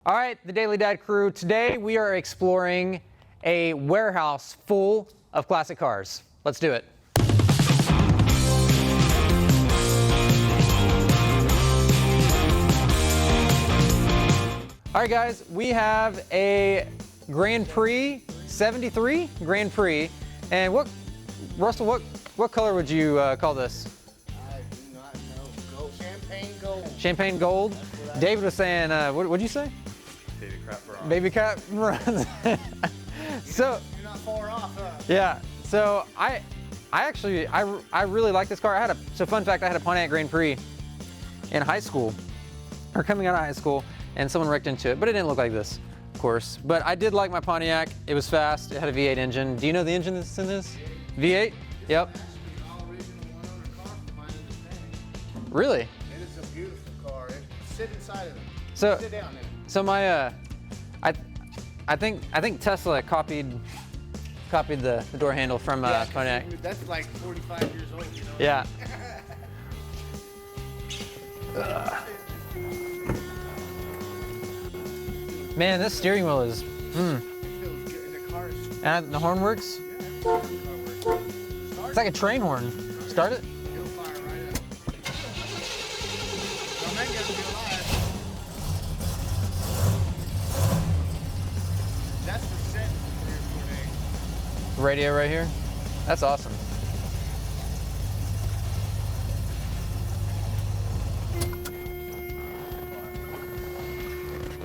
All right, the Daily Dad crew. Today we are exploring a warehouse full of classic cars. Let's do it. All right, guys, we have a Grand Prix 73 Grand Prix, and Russell, what color would you call this? I do not know. Gold. Champagne gold. Champagne gold. David was saying, what'd you say? Baby crap bronze. Baby crap bronze. So You're not far off, huh? yeah. So I really like this car. So fun fact, I had a Pontiac Grand Prix in high school, or coming out of high school, and someone wrecked into it, but it didn't look like this, of course. But I did like my Pontiac. It was fast. It had a V8 engine. Do you know the engine that's in this? V8? Yep. Really? It is a beautiful car. Sit inside of it. So, sit down in it. So my, I think Tesla copied the door handle from Pontiac. That's like 45 years old, you know? Yeah. Man, this steering wheel is, It feels good. And the car is, and the horn works. yeah, the car works. It's like a train horn. Start it. It'll fire right up. Well, man, gotta be alive. That's the set for today. Radio right here. That's awesome.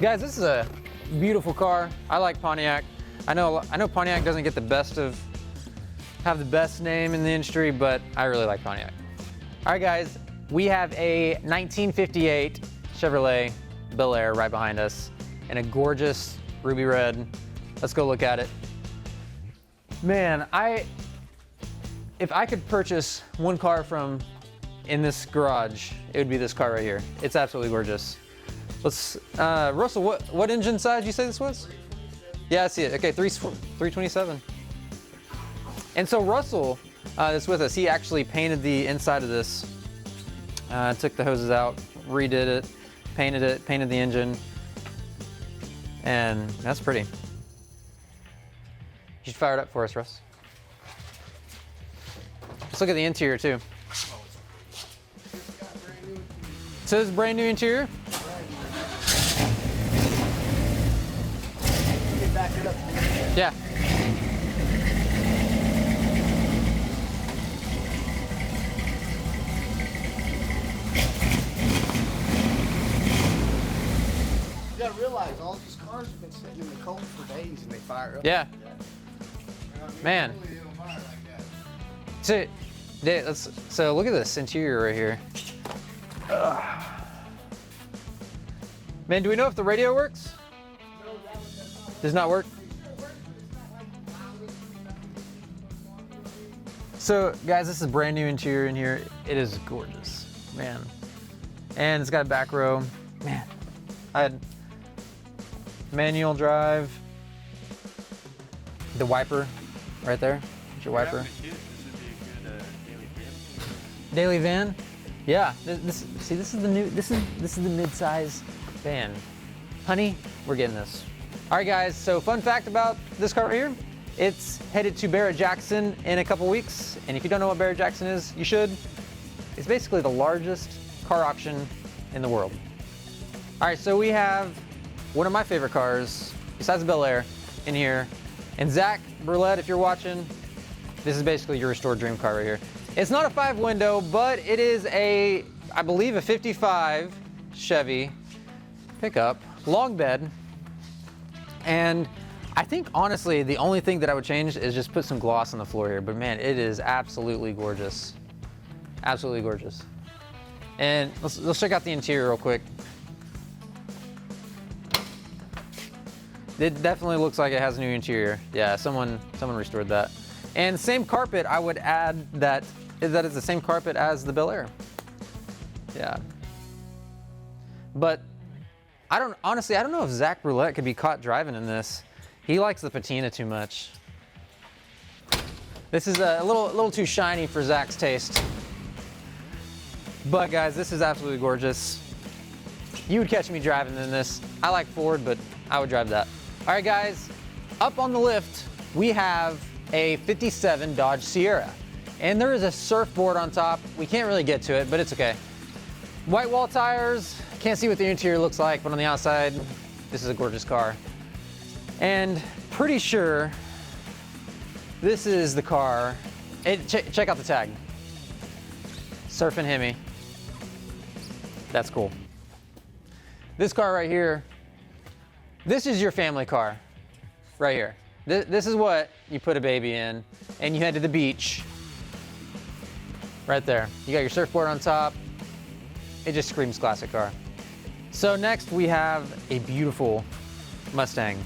Guys, this is a beautiful car. I like Pontiac. I know Pontiac doesn't get have the best name in the industry, but I really like Pontiac. All right, guys, we have a 1958 Chevrolet Bel Air right behind us in a gorgeous ruby red. Let's go look at it. Man, if I could purchase one car from in this garage, it would be this car right here. It's absolutely gorgeous. Let's, Russell, what engine size did you say this was? 327. Yeah, I see it. Okay, 327. And so Russell is with us. He actually painted the inside of this. Took the hoses out, redid it, painted the engine, and that's pretty. You should fire it up for us, Russ. Let's look at the interior too. So this is brand new interior. Back it up. Yeah. You gotta realize all these cars have been sitting in the cold for days and they fire up. Yeah. Like that. You know what I mean? Man. Normally they don't fire like that. So look at this interior right here. Man, do we know if the radio works? Does not work? So guys, this is brand new interior in here. It is gorgeous, man. And it's got a back row. Man, I had manual drive. The wiper right there. There's your wiper. Daily van? Yeah. This is the mid-size van. Honey, we're getting this. All right, guys, so fun fact about this car right here, it's headed to Barrett Jackson in a couple weeks. And if you don't know what Barrett Jackson is, you should. It's basically the largest car auction in the world. All right, so we have one of my favorite cars, besides the Bel Air, in here. And Zach Barrett, if you're watching, this is basically your restored dream car right here. It's not a 5-window, but it is I believe a 55 Chevy pickup, long bed. And I think, honestly, the only thing that I would change is just put some gloss on the floor here. But man, it is absolutely gorgeous. Absolutely gorgeous. And let's check out the interior real quick. It definitely looks like it has a new interior. Yeah, someone restored that. And same carpet, I would add that is the same carpet as the Bel Air. Yeah. But honestly, I don't know if Zach Barrett could be caught driving in this. He likes the patina too much. This is a little too shiny for Zach's taste. But guys, this is absolutely gorgeous. You would catch me driving in this. I like Ford, but I would drive that. All right, guys, up on the lift, we have a 57 Dodge Sierra. And there is a surfboard on top. We can't really get to it, but it's okay. White wall tires. Can't see what the interior looks like, but on the outside, this is a gorgeous car. And pretty sure this is the car. Check out the tag. Surfing Hemi. That's cool. This car right here, this is your family car, right here. This is what you put a baby in, and you head to the beach. Right there. You got your surfboard on top. It just screams classic car. So next we have a beautiful Mustang.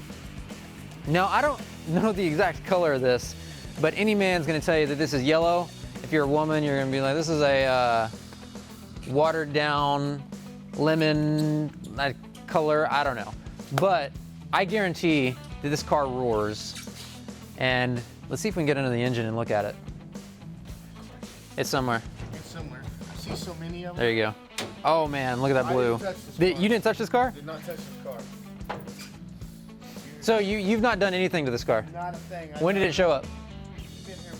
Now I don't know the exact color of this, but any man's gonna tell you that this is yellow. If you're a woman, you're gonna be like, this is a watered down lemon color, I don't know. But I guarantee that this car roars. And let's see if we can get into the engine and look at it. It's somewhere. It's somewhere. I see so many of them. There you go. Oh man, look at that blue. You didn't touch this car? Did not touch this car. So you've not done anything to this car? Not a thing. When did it show up? It's been here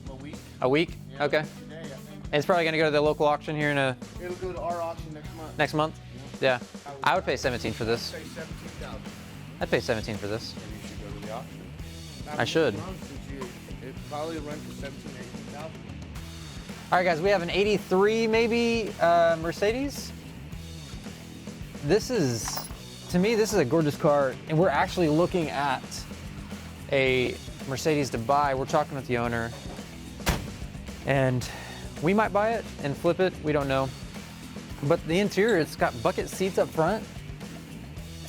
a week. A week? Yeah, okay. Today, I think. And it's probably gonna go to the local auction here in It'll go to our auction next month. next month? Yeah. I would pay 17 for this. Say 17,000. I'd pay 17 for this. And you should go to the auction. I should. It probably run for 17,000 to 18,000. All right, guys, we have an 83 maybe Mercedes. This is, to me, this is a gorgeous car, and we're actually looking at a Mercedes to buy. We're talking with the owner, and we might buy it and flip it. We don't know. But the interior, it's got bucket seats up front,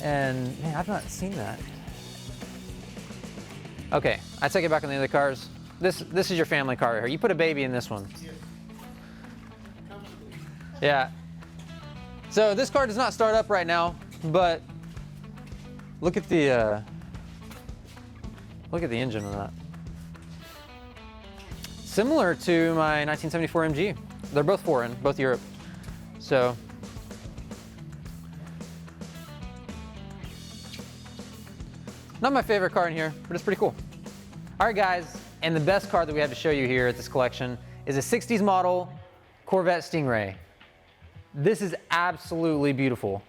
and man, I've not seen that. Okay, I take it back on the other cars. This is your family car here. You put a baby in this one. Yeah. So this car does not start up right now, but look at the engine on that. Similar to my 1974 MG. They're both foreign, both Europe. So not my favorite car in here, but it's pretty cool. All right, guys, and the best car that we have to show you here at this collection is a 60s model Corvette Stingray. This is absolutely beautiful.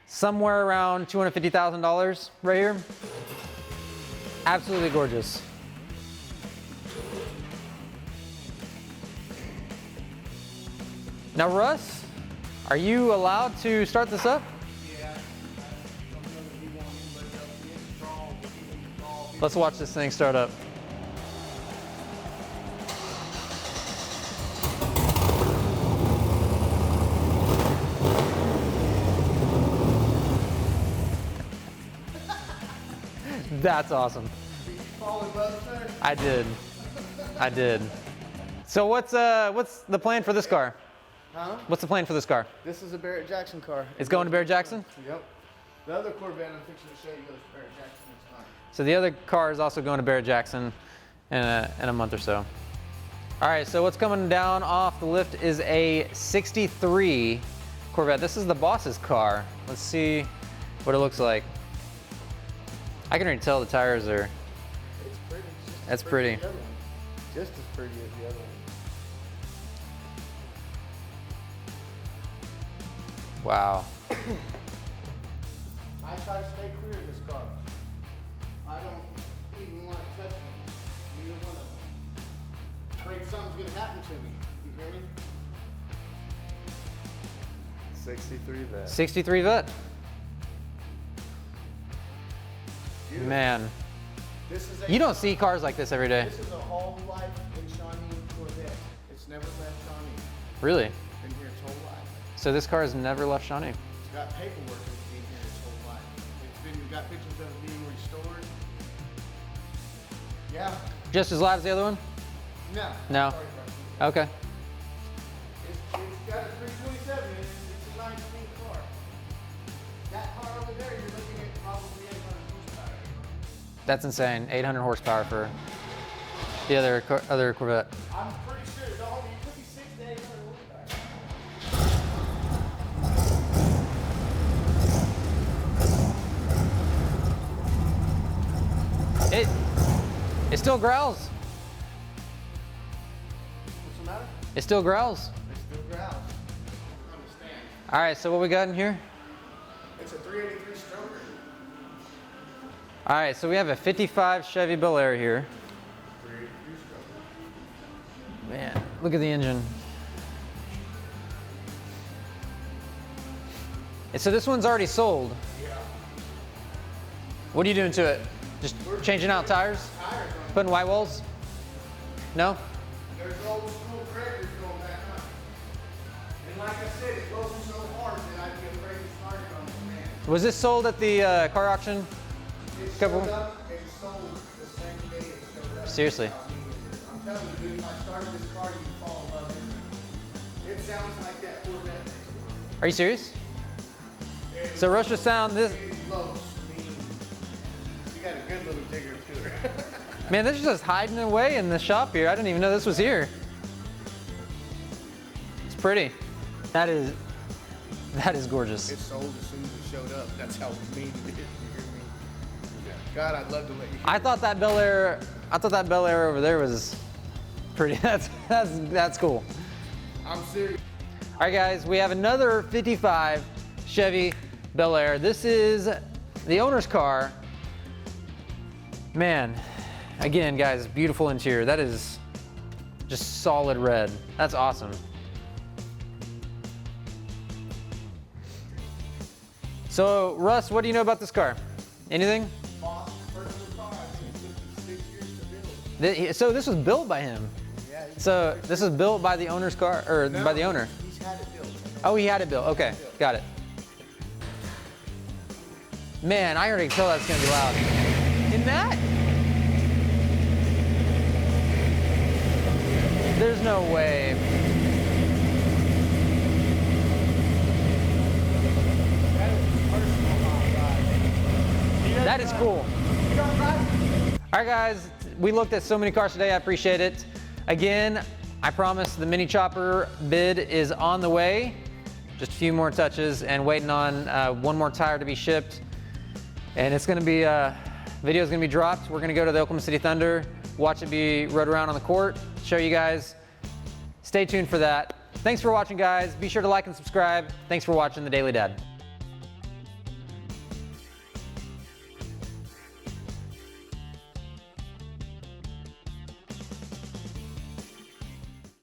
Somewhere around $250,000 right here. Absolutely gorgeous. Now, Russ, are you allowed to start this up? Let's watch this thing start up. That's awesome. I did. So what's the plan for this car? Huh? What's the plan for this car? This is a Barrett Jackson car. It's going to Barrett Jackson? Yep. The other Corvette I'm fixing to show you goes to Barrett Jackson next time. So the other car is also going to Barrett Jackson in a month or so. All right, so what's coming down off the lift is a 63 Corvette. This is the boss's car. Let's see what it looks like. I can already tell the tires are. It's pretty. It's just That's as pretty. as the other one. Just as pretty as the other one. Wow. I try to stay clear of this car. I don't even want to touch it. Neither one of them. Afraid something's gonna happen to me. You hear me? 63 Vet. 63 Vet. Beautiful. Man, This is a you don't see cars like this every day. This is a whole life in Shawnee Corvette. It's never left Shawnee. Really? Been here its whole life. So this car has never left Shawnee. It's got paperwork of being here its whole life. It's got pictures of it being restored. Yeah. Just as loud as the other one? No. No. Sorry, bro. Okay. It's got a 327 in it. It's a 19 car. That car over there, you're looking at probably 800 horsepower. That's insane. 800 horsepower for the other Corvette. I'm pretty sure it could be 6 to 800 horsepower. It still growls. What's the matter? It still growls. It still growls. I don't understand. All right, so what we got in here? It's a 383 stroker. All right, so we have a 55 Chevy Bel Air here. 383 stroker. Man, look at the engine. And so this one's already sold. Yeah. What are you doing to it? Just changing out tires? Tires on Putting white walls? No? There's old school crackers going back up. And like I said, it goes so hard that I'd be afraid to start it on the man. Was this sold at the car auction? It Couple- showed up and sold the same day it showed up. Seriously? I'm telling you, dude, if I started this car, you'd fall in love with it. It sounds like that Corvette next door. Are you serious? It So Russia Sound, this, blows me. You got a good little digger to her. man, this is just hiding away in the shop here. I didn't even know this was here. It's pretty. That is gorgeous. It sold as soon as it showed up. That's how mean it is. You hear me? God, I'd love to let you hear I thought that Bel Air over there was pretty. That's cool. I'm serious. All right, guys, we have another 55 Chevy Bel Air. This is the owner's car. Man, again, guys, beautiful interior. That is just solid red. That's awesome. So, Russ, what do you know about this car? Anything? Boss, first of the car, I think it took 6 years to build. So this was built by him. Yeah, So this was built by the owner's car, or by the owner. He's had it built. Oh, he had it built. Okay, got it. Man, I already can tell that's gonna be loud. In that? There's no way. That is cool. All right, guys, we looked at so many cars today. I appreciate it. Again, I promise the mini chopper bid is on the way. Just a few more touches and waiting on one more tire to be shipped. And it's gonna be, video's gonna be dropped. We're gonna go to the Oklahoma City Thunder, watch it be rode around on the court, show you guys. Stay tuned for that. Thanks for watching, guys. Be sure to like and subscribe. Thanks for watching The Daily Dad.